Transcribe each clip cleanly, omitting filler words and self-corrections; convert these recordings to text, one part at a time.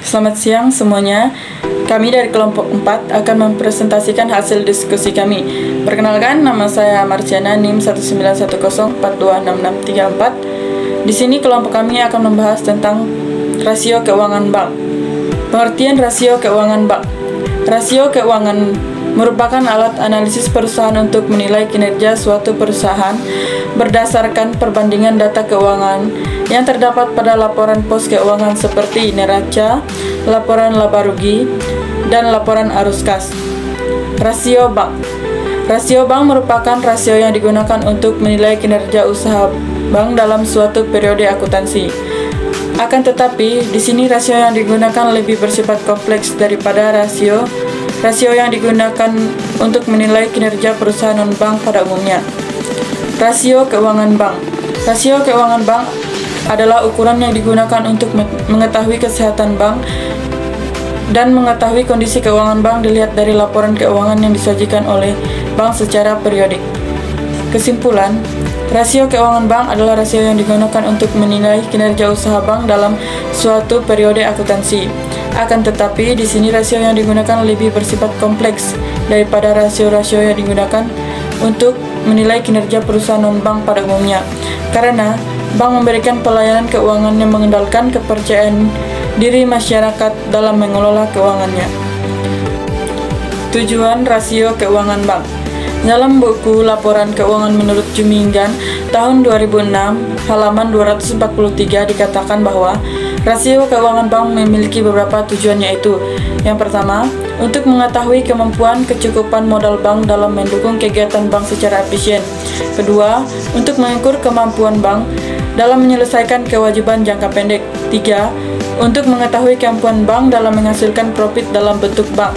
Selamat siang semuanya. Kami dari kelompok 4 akan mempresentasikan hasil diskusi kami. Perkenalkan, nama saya Marciana, NIM 19104266634. Di sini kelompok kami akan membahas tentang rasio keuangan bank. Pengertian rasio keuangan bank. Rasio keuangan merupakan alat analisis perusahaan untuk menilai kinerja suatu perusahaan berdasarkan perbandingan data keuangan yang terdapat pada laporan pos keuangan seperti neraca, laporan laba rugi, dan laporan arus kas. Rasio bank. Rasio bank merupakan rasio yang digunakan untuk menilai kinerja usaha bank dalam suatu periode akuntansi. Akan tetapi, di sini rasio yang digunakan lebih bersifat kompleks daripada rasio yang digunakan untuk menilai kinerja perusahaan non-bank pada umumnya. Rasio keuangan bank. Rasio keuangan bank adalah ukuran yang digunakan untuk mengetahui kesehatan bank dan mengetahui kondisi keuangan bank dilihat dari laporan keuangan yang disajikan oleh bank secara periodik. Kesimpulan, rasio keuangan bank adalah rasio yang digunakan untuk menilai kinerja usaha bank dalam suatu periode akuntansi. Akan tetapi, di sini rasio yang digunakan lebih bersifat kompleks daripada rasio-rasio yang digunakan untuk menilai kinerja perusahaan non-bank pada umumnya. Karena bank memberikan pelayanan keuangan yang mengandalkan kepercayaan diri masyarakat dalam mengelola keuangannya. Tujuan rasio keuangan bank. Dalam buku Laporan Keuangan menurut Jumingan tahun 2006, halaman 243 dikatakan bahwa rasio keuangan bank memiliki beberapa tujuan, yaitu yang pertama, untuk mengetahui kemampuan kecukupan modal bank dalam mendukung kegiatan bank secara efisien. Kedua, untuk mengukur kemampuan bank dalam menyelesaikan kewajiban jangka pendek. 3. Untuk mengetahui kemampuan bank dalam menghasilkan profit dalam bentuk bank.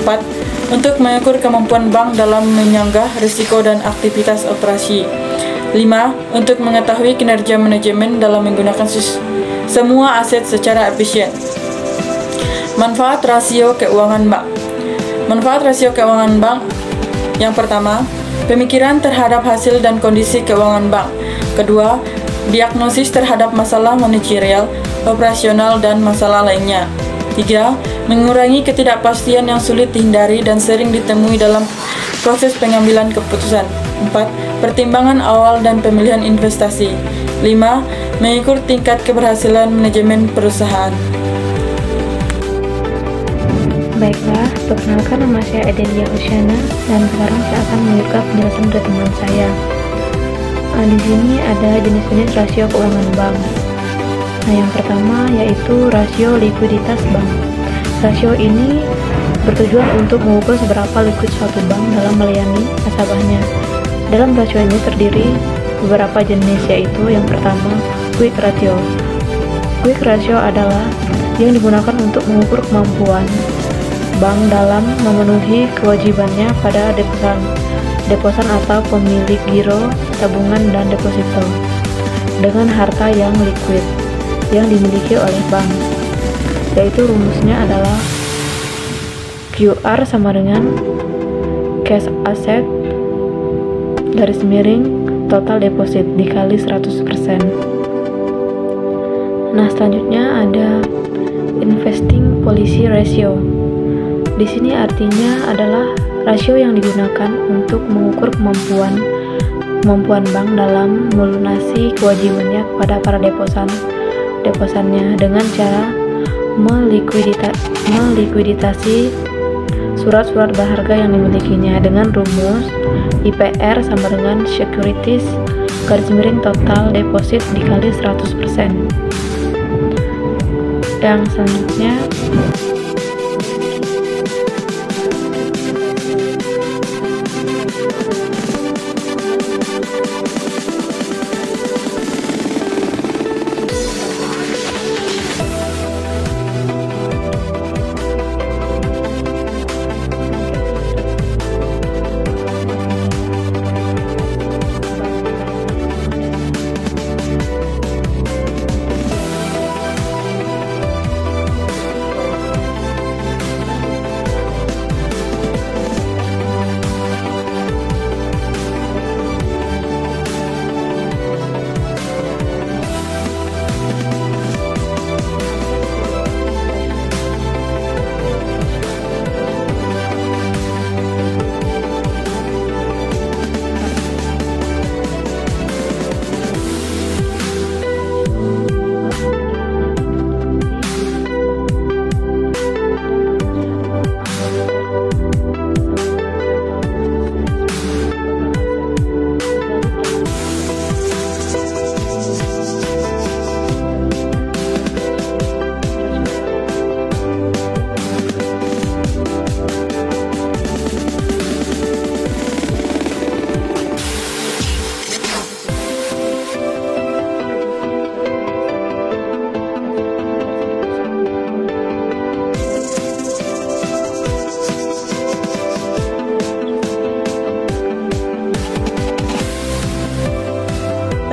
4. Untuk mengukur kemampuan bank dalam menyanggah risiko dan aktivitas operasi. 5. Untuk mengetahui kinerja manajemen dalam menggunakan semua aset secara efisien. Manfaat rasio keuangan bank. Manfaat rasio keuangan bank. Yang pertama, pemikiran terhadap hasil dan kondisi keuangan bank. Kedua, diagnosis terhadap masalah manajerial, operasional, dan masalah lainnya. 3. Mengurangi ketidakpastian yang sulit dihindari dan sering ditemui dalam proses pengambilan keputusan. 4. Pertimbangan awal dan pemilihan investasi. 5. Mengukur tingkat keberhasilan manajemen perusahaan. Baiklah, perkenalkan, nama saya Edelia Usyana dan sekarang saya akan menunjukkan penjelasan dari teman saya. Di sini ada jenis-jenis rasio keuangan bank. Yang pertama yaitu rasio likuiditas bank. Rasio ini bertujuan untuk mengukur seberapa likuid suatu bank dalam melayani nasabahnya. Dalam rasio ini terdiri beberapa jenis, yaitu yang pertama, quick ratio. Quick ratio adalah yang digunakan untuk mengukur kemampuan bank dalam memenuhi kewajibannya pada deposan atau pemilik giro, tabungan, dan deposito dengan harta yang liquid yang dimiliki oleh bank, yaitu rumusnya adalah QR sama dengan cash asset garis miring total deposit dikali 100%. Nah, selanjutnya ada investing policy ratio. Di sini artinya adalah rasio yang digunakan untuk mengukur kemampuan bank dalam melunasi kewajibannya kepada para deposannya dengan cara melikuiditasi surat-surat berharga yang dimilikinya dengan rumus IPR sama dengan securities garis miring total deposit dikali 100%. Yang selanjutnya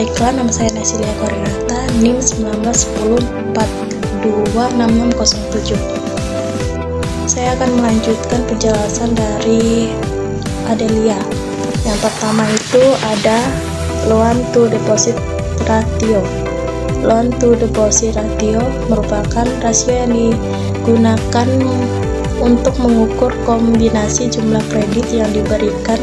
Baiklah, nama saya Nasilia Korinata, NIM 1910426607. Saya akan melanjutkan penjelasan dari Adelia. Yang pertama itu ada loan to deposit ratio. Loan to deposit ratio merupakan rasio yang digunakan untuk mengukur kombinasi jumlah kredit yang diberikan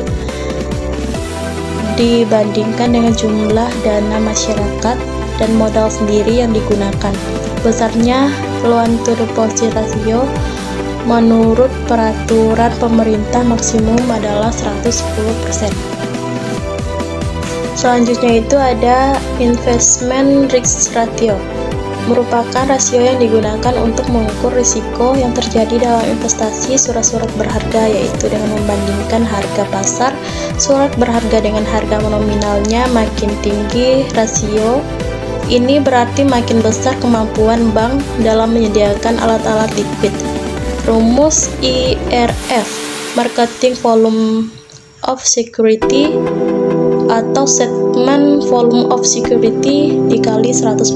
dibandingkan dengan jumlah dana masyarakat dan modal sendiri yang digunakan. Besarnya loan to deposit ratio menurut peraturan pemerintah maksimum adalah 110%. Selanjutnya itu ada investment risk ratio, merupakan rasio yang digunakan untuk mengukur risiko yang terjadi dalam investasi surat-surat berharga, yaitu dengan membandingkan harga pasar surat berharga dengan harga nominalnya. Makin tinggi rasio ini berarti makin besar kemampuan bank dalam menyediakan alat-alat likuid. Rumus IRF, marketing volume of security atau segment volume of security dikali 100%.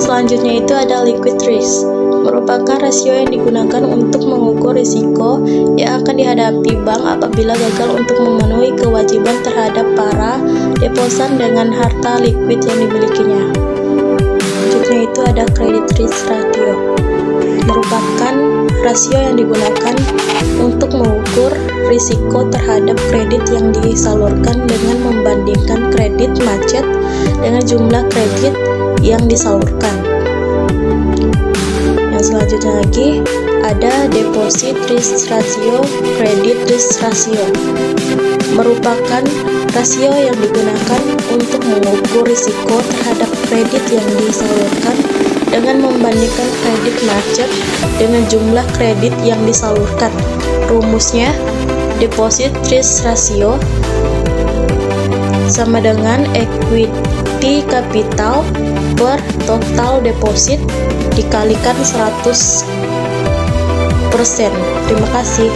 Selanjutnya itu ada liquid risk, merupakan rasio yang digunakan untuk mengukur risiko yang akan dihadapi bank apabila gagal untuk memenuhi kewajiban terhadap para deposan dengan harta liquid yang dimilikinya. Selanjutnya itu ada credit risk ratio, merupakan rasio yang digunakan untuk mengukur risiko terhadap kredit yang disalurkan dengan membandingkan kredit macet dengan jumlah kredit yang disalurkan. Yang selanjutnya lagi ada deposit risk ratio, credit risk ratio, merupakan rasio yang digunakan untuk mengukur risiko terhadap kredit yang disalurkan dengan membandingkan kredit macet dengan jumlah kredit yang disalurkan. Rumusnya, deposit risk ratio sama dengan equity capital per total deposit dikalikan 100%. Terima kasih.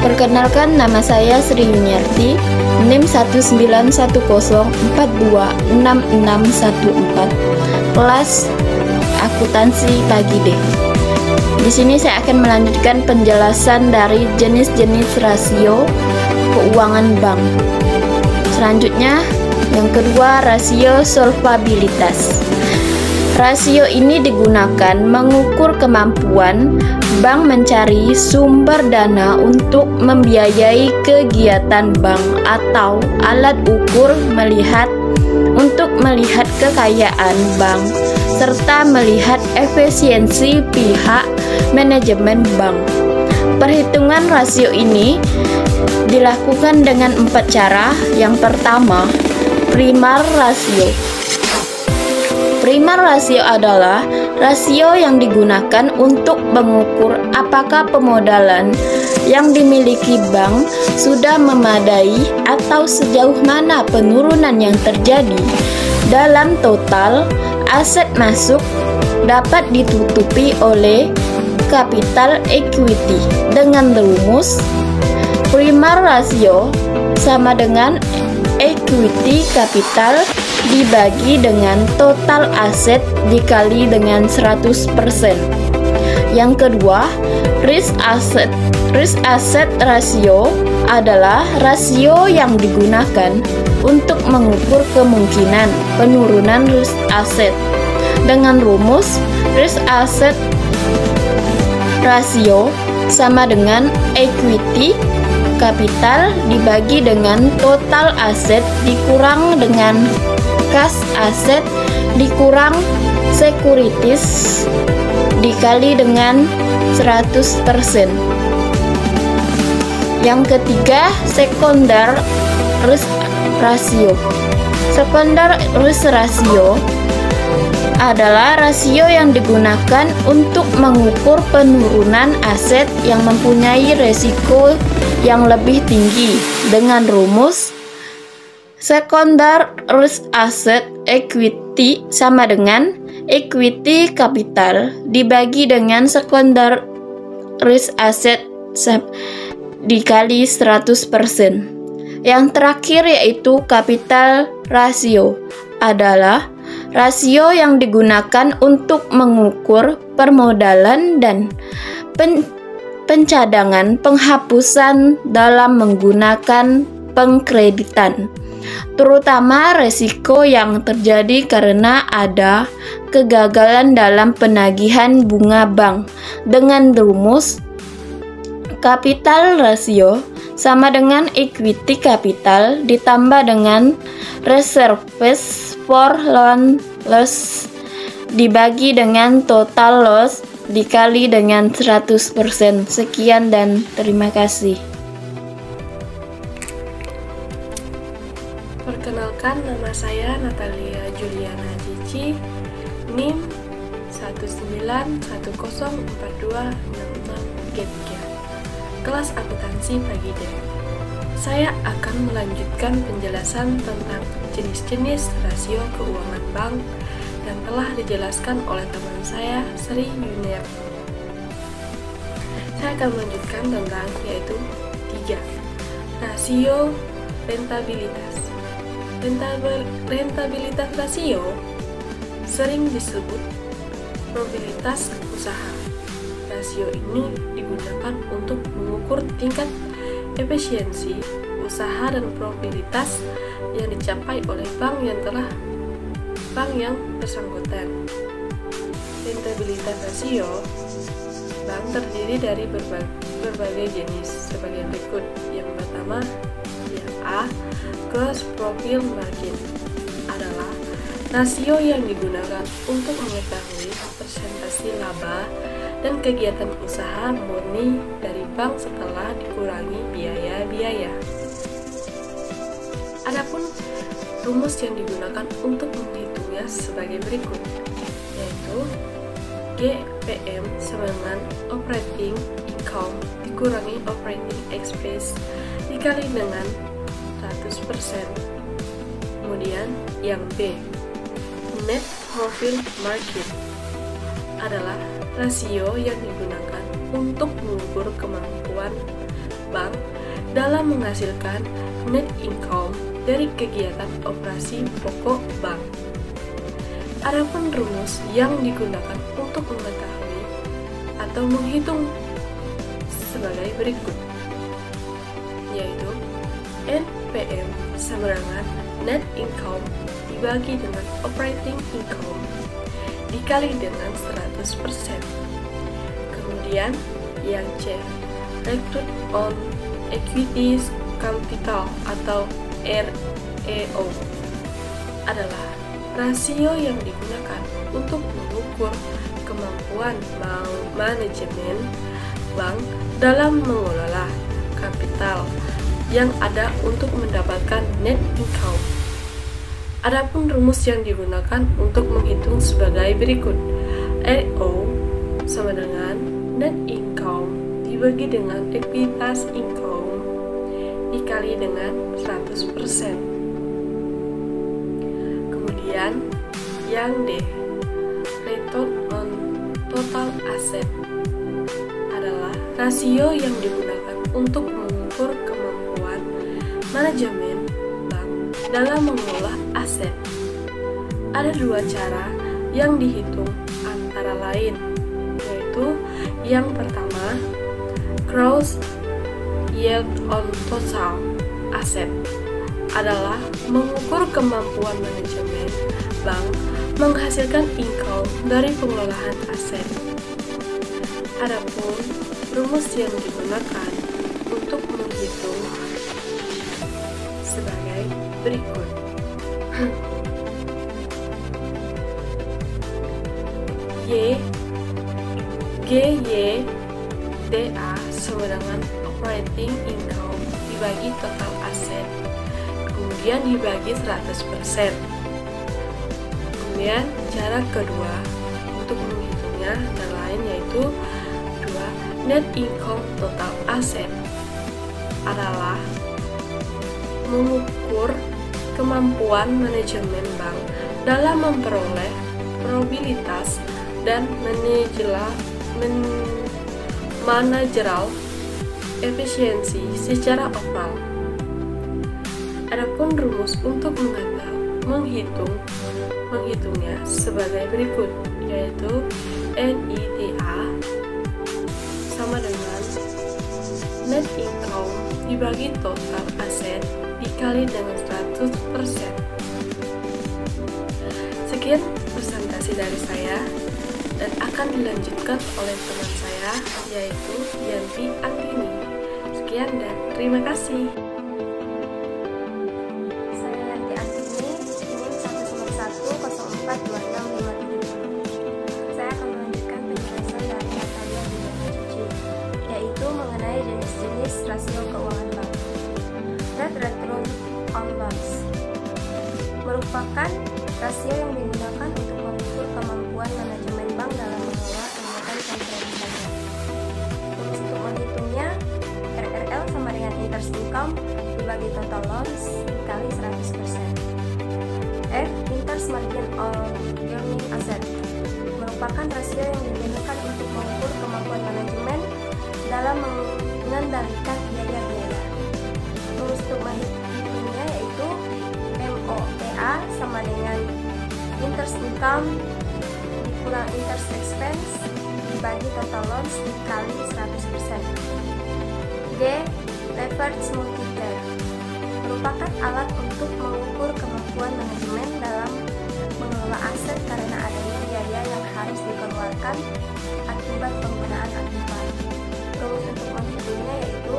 Perkenalkan, nama saya Sri Yuniarti, NIM 1910426614, kelas akuntansi pagi D. Di sini saya akan melanjutkan penjelasan dari jenis-jenis rasio keuangan bank. Selanjutnya, yang kedua, rasio solvabilitas. Rasio ini digunakan mengukur kemampuan bank mencari sumber dana untuk membiayai kegiatan bank atau alat ukur untuk melihat kekayaan bank serta melihat efisiensi pihak manajemen bank. Perhitungan rasio ini dilakukan dengan 4 cara. Yang pertama, primar rasio. Primar rasio adalah rasio yang digunakan untuk mengukur apakah pemodalan yang dimiliki bank sudah memadai atau sejauh mana penurunan yang terjadi dalam total aset masuk dapat ditutupi oleh capital equity. Dengan rumus, primar rasio sama dengan equity capital dibagi dengan total aset dikali dengan 100%. Yang kedua, risk asset ratio adalah rasio yang digunakan untuk mengukur kemungkinan penurunan risk aset. Dengan rumus, risk asset ratio sama dengan equity capital dibagi dengan total aset dikurang dengan kas aset dikurang securities dikali dengan 100%. Yang ketiga, secondary risk ratio. Secondary risk ratio adalah rasio yang digunakan untuk mengukur penurunan aset yang mempunyai resiko yang lebih tinggi. Dengan rumus, secondary risk asset equity sama dengan equity capital dibagi dengan secondary risk asset dikali 100%. Yang terakhir yaitu capital ratio adalah rasio yang digunakan untuk mengukur permodalan dan pencadangan penghapusan dalam menggunakan pengkreditan, terutama risiko yang terjadi karena ada kegagalan dalam penagihan bunga bank. Dengan rumus capital ratio sama dengan equity capital ditambah dengan reserves for loan loss dibagi dengan total loss dikali dengan 100%. Sekian dan terima kasih. Perkenalkan, nama saya Natalia Juliana Cici, NIM 191042663, kelas akuntansi pagi D. Saya akan melanjutkan penjelasan tentang jenis-jenis rasio keuangan bank yang telah dijelaskan oleh teman saya, Sri Yuniarti. Saya akan melanjutkan tentang yaitu 3. Rasio rentabilitas. Rentabilitas rasio sering disebut probabilitas usaha. Rasio ini digunakan untuk mengukur tingkat efisiensi usaha dan probabilitas yang dicapai oleh bank yang bersangkutan. Rentabilitas rasio bank terdiri dari berbagai jenis sebagai berikut. Yang pertama, yang A, gross profit margin adalah rasio yang digunakan untuk mengetahui persentase laba dan kegiatan usaha murni dari bank setelah dikurangi biaya-biaya. Adapun rumus yang digunakan untuk menghitungnya sebagai berikut, yaitu GPM sama dengan operating income dikurangi operating expense dikali dengan 100%. Kemudian yang B, net profit margin adalah rasio yang digunakan untuk mengukur kemampuan bank dalam menghasilkan net income dari kegiatan operasi pokok bank. Adapun rumus yang digunakan untuk mengetahui atau menghitung sebagai berikut, yaitu NPM sama dengan net income dibagi dengan operating income dikali dengan 100%. Kemudian yang C, return on equity capital atau REO adalah rasio yang digunakan untuk mengukur kemampuan manajemen bank dalam mengelola kapital yang ada untuk mendapatkan net income. Adapun rumus yang digunakan untuk menghitung sebagai berikut. REO sama dengan net income dibagi dengan ekuitas income dikali dengan 100%. Kemudian yang D, return on total asset adalah rasio yang digunakan untuk mengukur kemampuan manajemen bank dalam mengelola aset. Ada dua cara yang dihitung antara lain, yaitu yang pertama, gross yield on total asset adalah mengukur kemampuan manajemen bank menghasilkan income dari pengelolaan aset. Adapun rumus yang digunakan untuk menghitung sebagai berikut. GYDA sama dengan operating income dibagi total aset, kemudian dibagi 100%. Kemudian cara kedua untuk menghitungnya antara lain yaitu 2. Net income total aset adalah mengukur kemampuan manajemen bank dalam memperoleh probabilitas dan manajerial efisiensi secara overall. Adapun rumus untuk menghitungnya sebagai berikut, yaitu NITA sama dengan net income dibagi total aset dikali dengan 100%. Sekian presentasi dari saya dan akan dilanjutkan oleh teman saya, yaitu Yanti Antini. Sekian dan terima kasih. Saya Yanti Antini, NIM 191042657. Saya akan melanjutkan penjelasan dari Natalia Diana, yaitu mengenai jenis-jenis rasio keuangan bank. Net return on loans merupakan rasio yang digunakan untuk mengukur kemampuan manajemen bank dalam mengelola kegiatan konvensionalnya. Untuk menghitungnya, RRL sama dengan interest income dibagi total loans dikali 100%. F. Interest margin on earning asset merupakan rasio yang digunakan untuk mengukur kemampuan manajemen dalam mengendalikan biaya-biaya. Rumus untuk menghitungnya yaitu MOPA sama dengan interest income dikurang interest expense dibagi total loans dikali 100%. G. Leverage multiplier merupakan alat untuk mengukur kemampuan manajemen dalam mengelola aset karena adanya biaya yang harus dikeluarkan akibat penggunaan aktiva. Rumus untuk menghitungnya yaitu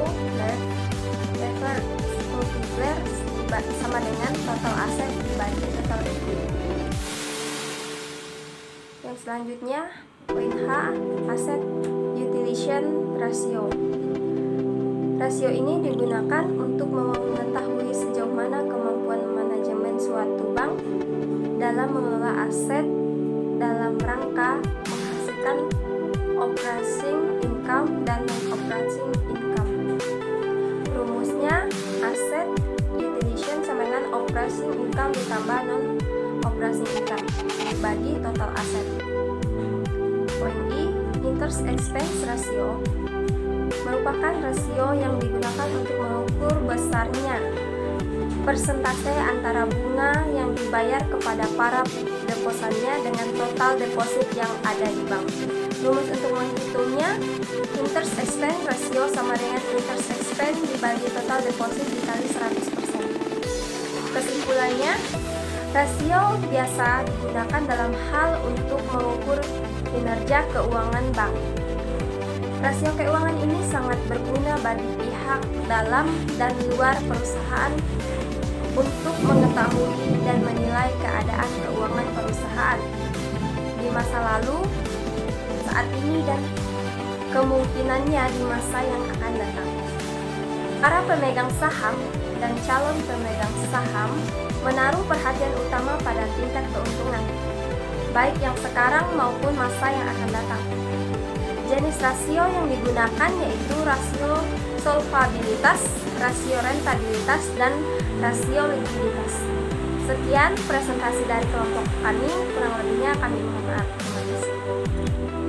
leverage multiplier sama dengan total aset dibagi total equity. Yang selanjutnya, poin H, asset utilization ratio. Rasio ini digunakan untuk mengetahui sejauh mana kemampuan manajemen suatu bank dalam mengelola aset dalam rangka menghasilkan operating income dan non-operating income. Rumusnya, asset utilization sama dengan operating income ditambah non-operating income bagi total aset. Poin I, interest expense ratio merupakan rasio yang digunakan untuk mengukur besarnya persentase antara bunga yang dibayar kepada para deposannya dengan total deposit yang ada di bank. Rumus untuk menghitungnya, interest expense ratio sama dengan interest expense dibagi total deposit dikali 100%. Kesimpulannya, rasio biasa digunakan dalam hal untuk mengukur kinerja keuangan bank. Rasio keuangan ini sangat berguna bagi pihak dalam dan luar perusahaan untuk mengetahui dan menilai keadaan keuangan perusahaan di masa lalu, saat ini, dan kemungkinannya di masa yang akan datang. Para pemegang saham dan calon pemegang saham menaruh perhatian utama pada tingkat keuntungan, baik yang sekarang maupun masa yang akan datang. Jenis rasio yang digunakan yaitu rasio solvabilitas, rasio rentabilitas, dan rasio likuiditas. Sekian presentasi dari kelompok kami, kurang lebihnya kami mohon maaf. Terima kasih.